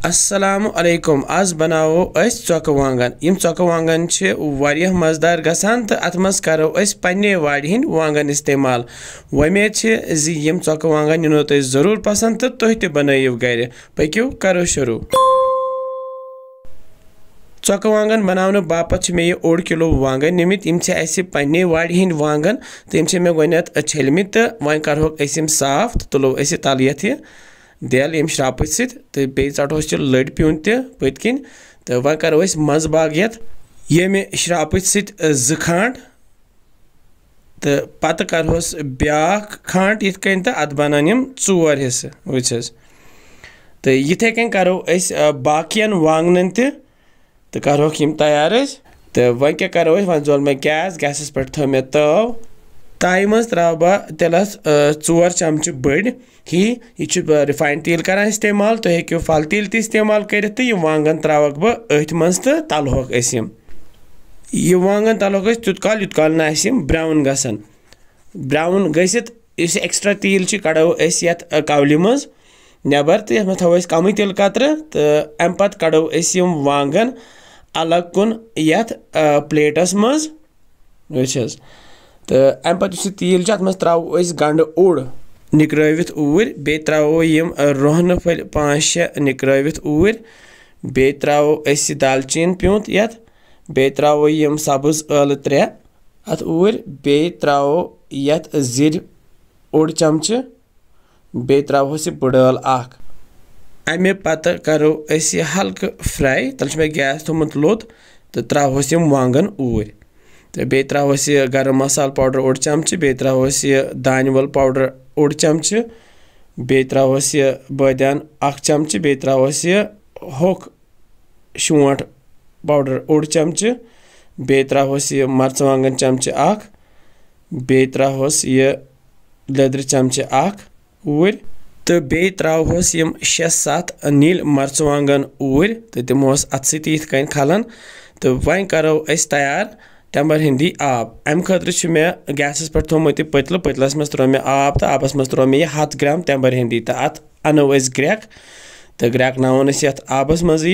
Assalamu alaikum. Az बनावो अस Tchok Wangan. Yim Tchok Wangan छे वारियह मजेदार गसान त अतमस करो अस पन्ने वाड़ी हिंद वांगन इस्तेमाल वमे छे जी यम Tchok Wangan यनो तो जरूर पसंद त तोह ते बनाइव गरे पक्यो करो शुरू Tchok Wangan बनावने बापत मे 1 किलो वांगन निमित यम छे ऐसे पन्ने वाड़ी हिंद वांगन त यम छे मे गनेत छलमित त वन करहो एसिम साफ तुलो ऐसे तालियत देल यम श्राप सत तो बे षटो लड़ प्यून पत किन तो वन करो मज बागियत ये श्राप सत ज खांड तो पत करोस ब्या खांड इत कन तो अत बनान यम 4 हिस्से वुचस तो यिथे कन करो बाकियन वांगन तो करोक यम तैयार तो वन क्या करो वन जोल मे गैस पे थो मे तव ताई मज त्राव बह तेलस 4 चमच बड़ ही यह रिफाइंड तेल करान इस्तेमाल तो हेक्यो फल तेल ते इस्तेमाल कर वांगन त्रावक बह अथ मज तो तलहोक यह वांगन तलहोक तुत काल ना ब्राउन गसन ब्राउन गसित इस एक्स्ट्रा तेल कड़ो यत कवलि मज नबर तो ये थो कम तिल कतर तो अम पत कड़ो वांगन अलग कुन यत प्लेटस मज वुचस तो अम पे तेल अत मज त्रावो गंड ओड़ निकरवित ऊर बे त्रावो यम रोहन फल 5-6 निकरवित ऊर बे त्रावो दालचीन प्यूंत यत बे त्रावो यम सब्ज ٲलہٕ 3 अत ऊर बे त्रावो यत जीर 1 चमच बे त्रावो बड़ ٲल 1 अमे पत करो हल्क फ्राई तल मे गैस थोमुत लोत तो त्रावोस यम वांगन ऊर तो बे त्रावोस गरम मसाला पाउडर 1 चमच बे त्रावोस दानवल पाउडर 1 चमच बे त्रावोस बदियान 1 चमच बे त्रावोस होक शोंठ पाउडर 1 चमच बे त्रावोस मर्चवांगन चमच 1 बे त्रावोस लेदर चमच 1 ऊर तो बे त्रावोस यम 6-7 नील मर्चवांगन ऊर तो तमोस अत सती कन खलन तो वन करो तैयार तमर हिंदी आब अम खतर मे गैस पे थोमुत पतल पतलस मज त्रो मे आब तो आबस मज त्रो मे 100 ग्राम तमर हिंदी तो अत अनो ग्रेक तो ग्रेक नावन यथ आबस मज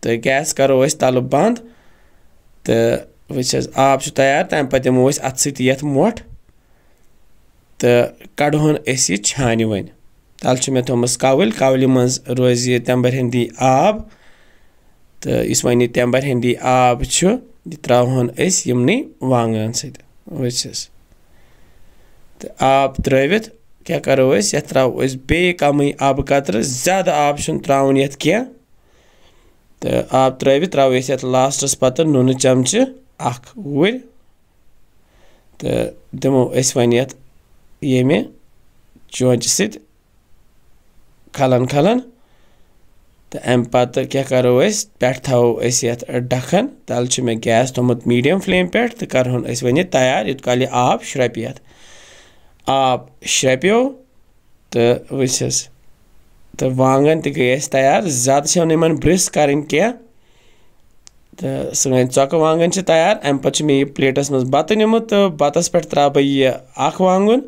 तो गैस करो तल बंद तो वह आब तैयार तम पे दिमो अत सत मोट तो कड़ोन यह छान वन तल मे थोमस कवल मज रोज तमर हिंदी आब तो इस वन तमर हिंदी आब यह त्रावन यमन वांगन सच तो आब त्रवित क्या करो ये त्रो बे कम आब कतर ज्यादा आब त्रावन ये क्या तो आब त्रवित त्रो ये लास्टस पत नून चमच 1 ऊर तो दिमो वन ये चौंच सत खलन खलन तो अम पत क्या करो पे थो ढकन तल मे गैस थोमुत मीडियम फ्लेम पे तो करहन वन तैयार युत काल आब श्रपियत आब श्रप्यो तो वस तो वांगन गई तैयार ज्यादा इन ब्रिस करें क्या तो सन Tchok Wangan तैयार अम पे मे प्लेटस मज बत निमुत तो बतस पे त्रा बह वांगन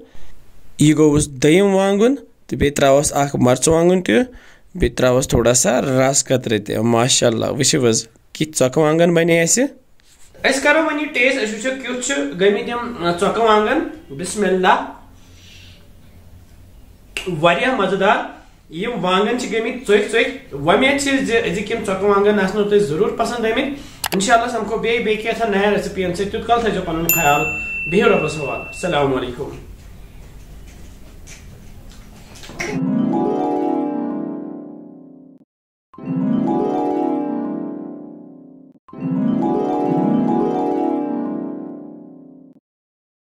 यह गोस दयम वांगन तो बे त्रावस मर्चवांगन त बे त्रावस थोड़ा सा रस कतर ते माशाअल्लाह वह कि Tchok Wangan बने करो वन टेस्ट कुछ गमित Tchok Wangan बिस्मिल्लाह वारिया मजेदार यम वांगन गमित चोख चोख वमेद यम Tchok Wangan आसनो तुम जरूर पसंद आमित इंशाअल्लाह समखो बे नया रेसिपी तुत कल थो पन ख्याल बिहिव रब्बस हवाल अस्सलामु अलैकुम।